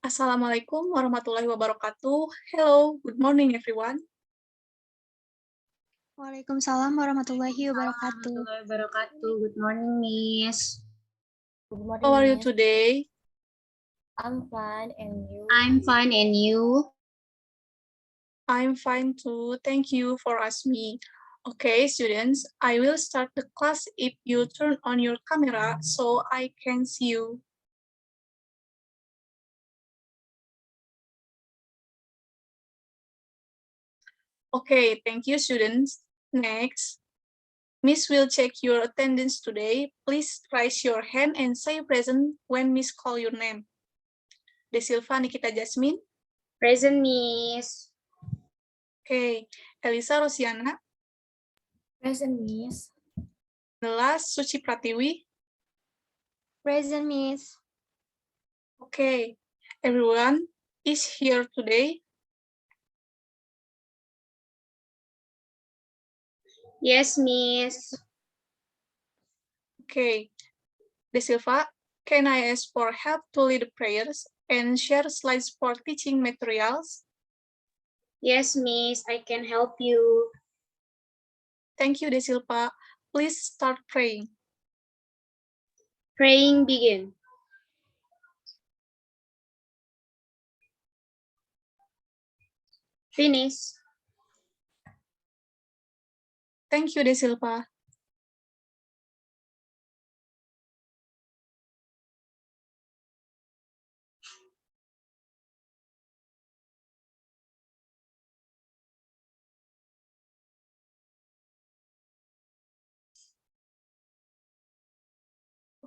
Assalamualaikum warahmatullahi wabarakatuh. Hello, good morning everyone. Waalaikumsalam warahmatullahi wabarakatuh. Good morning, Miss. Good morning, How are you Miss. today? I'm fine, and you? I'm fine, and you? I'm fine too. Thank you for asking me. Okay, students, I will start the class if you turn on your camera so I can see you. Okay, thank you, students. Next, Miss will check your attendance today. Please raise your hand and say present when Miss call your name. De Silva Nikita Jasmine. Present, Miss. Okay, Elisa Rosiana. Present, Miss. The last, Suci Pratiwi. Present, Miss. Okay, everyone is here today. Yes, Miss. Okay, De Silva, can I ask for help to lead the prayers and share slides for teaching materials? Yes, Miss, I can help you. Thank you, De Silva. Please start praying. Praying begin. Finish. Thank you, De Silva.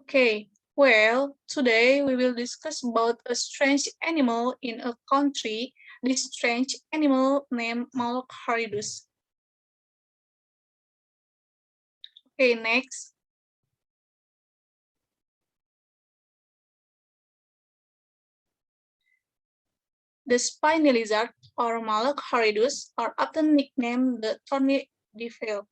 Okay, well, today we will discuss about a strange animal in a country. This strange animal named Moloch horridus. Okay, next. The spiny lizard, or Moloch horridus, or often nicknamed the thorny devil,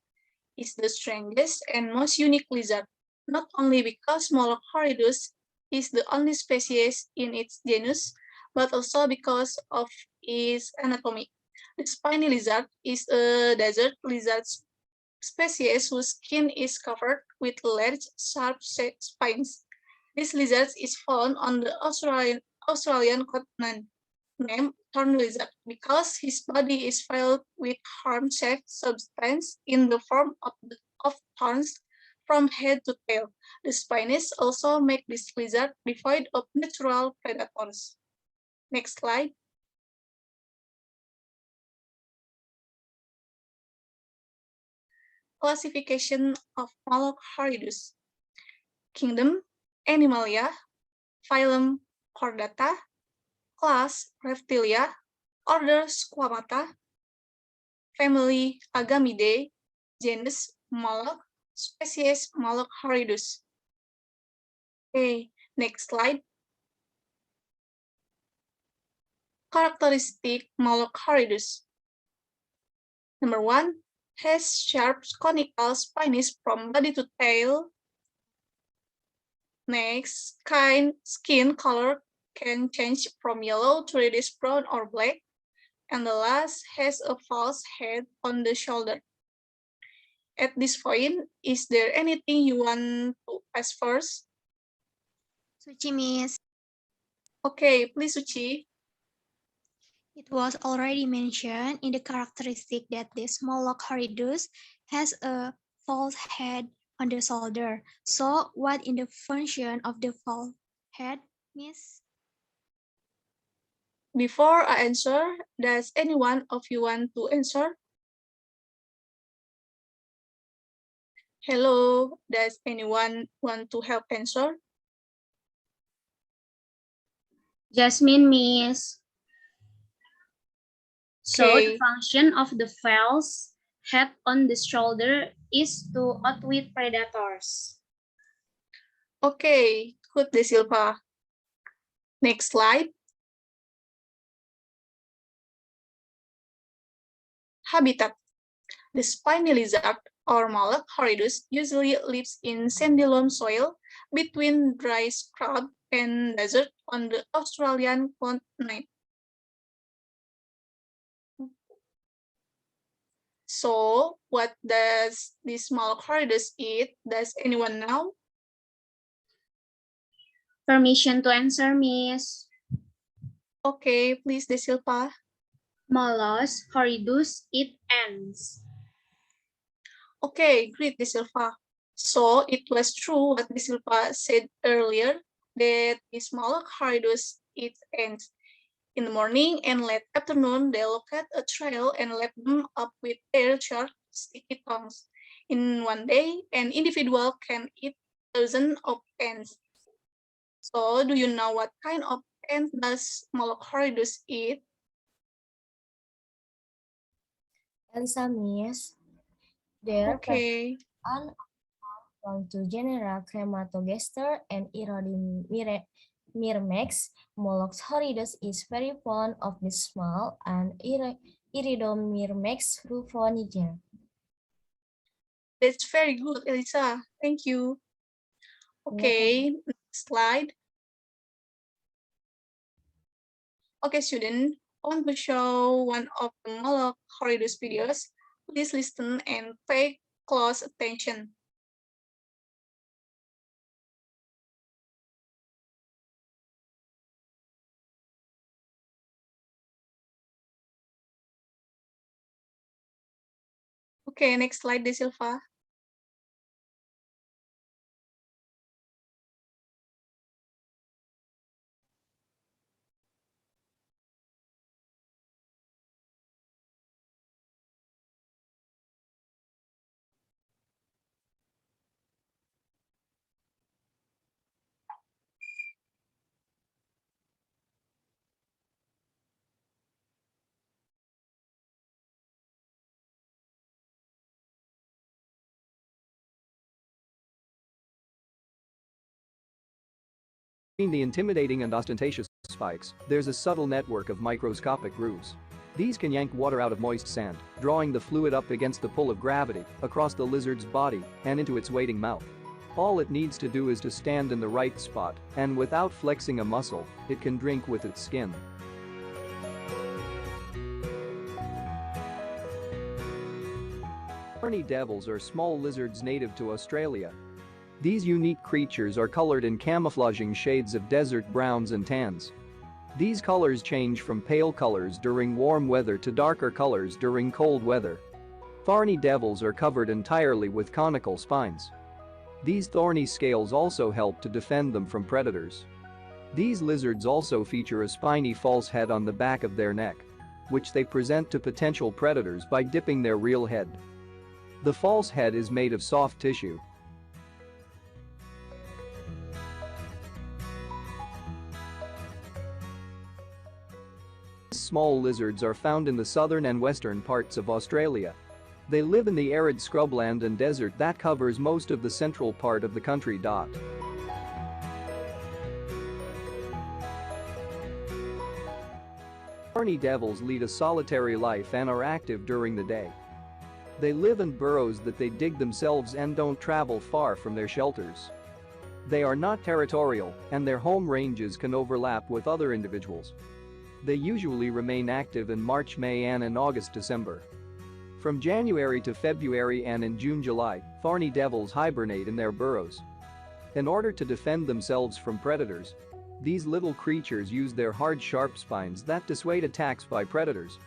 is the strangest and most unique lizard, not only because Moloch horridus is the only species in its genus, but also because of its anatomy. The spiny lizard is a desert lizard species whose skin is covered with large, sharp spines. This lizard is found on the Australian continent, named thorn lizard, because his body is filled with horn-shaped substance in the form of thorns from head to tail. The spines also make this lizard devoid of natural predators. Next slide. Classification of Moloch horridus. Kingdom, Animalia. Phylum, Chordata. Class, Reptilia. Order, Squamata. Family, Agamidae. Genus, Moloch. Species, Moloch horridus. Okay, next slide. Characteristic Moloch horridus. Number 1, has sharp conical spines from body to tail. Next, skin color can change from yellow to reddish brown or black. And the last has a false head on the shoulder. At this point, is there anything you want to ask first? Suci, Miss. Okay, please, Suci. It was already mentioned in the characteristic that this Moloch horridus has a false head on the shoulder. So, what is the function of the false head, Miss? Before I answer, does anyone of you want to answer? Hello, does anyone want to help answer? Jasmine, Miss. So the Okay. function of the false head on the shoulder is to outwit predators. Okay, good, De Silva. Next slide. Habitat. The spiny lizard, or Moloch horridus usually lives in sandy loam soil between dry scrub and desert on the Australian continent. So, what does this Moloch horridus eat? Does anyone know? Permission to answer, Miss. Okay, please, De Silva. Moloch horridus eat ants. Okay, great, De Silva. So it was true what De Silva said earlier, that this Moloch horridus eats ants. In the morning and late afternoon, they locate a trail and lap them up with their sharp, sticky tongues. In one day, an individual can eat dozens of ants. So, do you know what kind of ants does Moloch horridus eat? Elsa, Miss. Their Okay. pattern belong to genera Crematogester and Myrmex. Moloch horridus is very fond of the small and Iridomyrmex rufoniger. That's very good, Elisa. Thank you. Okay, next slide. Okay, student, I want to show one of the Moloch horridus videos. Please listen and pay close attention. Okay, next slide, De Silva. Between the intimidating and ostentatious spikes, there's a subtle network of microscopic grooves. These can yank water out of moist sand, drawing the fluid up against the pull of gravity, across the lizard's body, and into its waiting mouth. All it needs to do is to stand in the right spot, and without flexing a muscle, it can drink with its skin. Horny devils are small lizards native to Australia. These unique creatures are colored in camouflaging shades of desert browns and tans. These colors change from pale colors during warm weather to darker colors during cold weather. Thorny devils are covered entirely with conical spines. These thorny scales also help to defend them from predators. These lizards also feature a spiny false head on the back of their neck, which they present to potential predators by dipping their real head. The false head is made of soft tissue. Small lizards are found in the southern and western parts of Australia. They live in the arid scrubland and desert that covers most of the central part of the country. Horny devils lead a solitary life and are active during the day. They live in burrows that they dig themselves and don't travel far from their shelters. They are not territorial, and their home ranges can overlap with other individuals. They usually remain active in March, May, and in August-December. From January to February and in June-July, thorny devils hibernate in their burrows. In order to defend themselves from predators, these little creatures use their hard, sharp spines that dissuade attacks by predators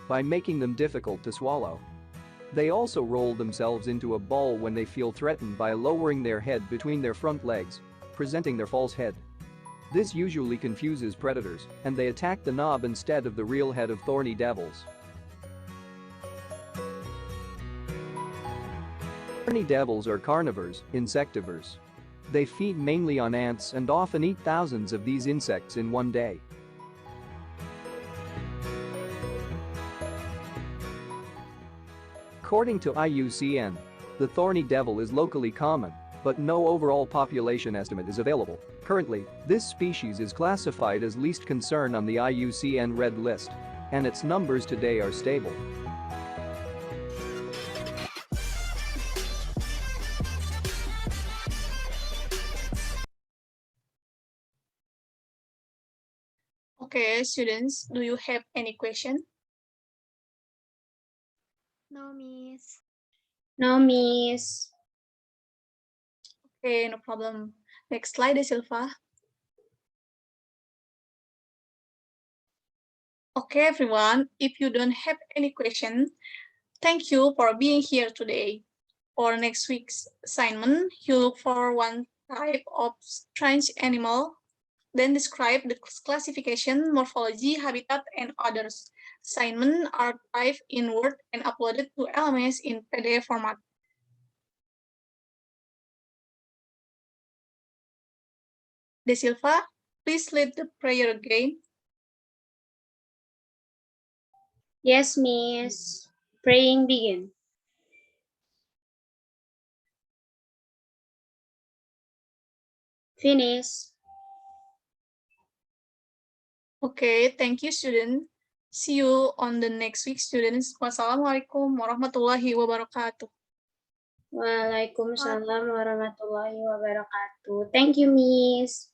by making them difficult to swallow. They also roll themselves into a ball when they feel threatened by lowering their head between their front legs, presenting their false head. This usually confuses predators, and they attack the knob instead of the real head of thorny devils. Thorny devils are carnivores, insectivores. They feed mainly on ants and often eat thousands of these insects in one day. According to IUCN, the thorny devil is locally common, but no overall population estimate is available. Currently, this species is classified as least concern on the IUCN Red List, and its numbers today are stable. Okay, students, do you have any question? No, Miss. No, Miss. Okay, no problem. Next slide, Silva. Okay, everyone, if you don't have any question, thank you for being here today. For next week's assignment, you look for one type of strange animal, then describe the classification, morphology, habitat, and others. Assignments are typed in Word and uploaded to LMS in PDF format. De Silva, please lead the prayer again. Yes, Miss. Praying begin. Finish. Okay, thank you, student. See you on the next week, students. Wassalamualaikum warahmatullahi wabarakatuh. Waalaikumsalam warahmatullahi wabarakatuh. Thank you, Miss.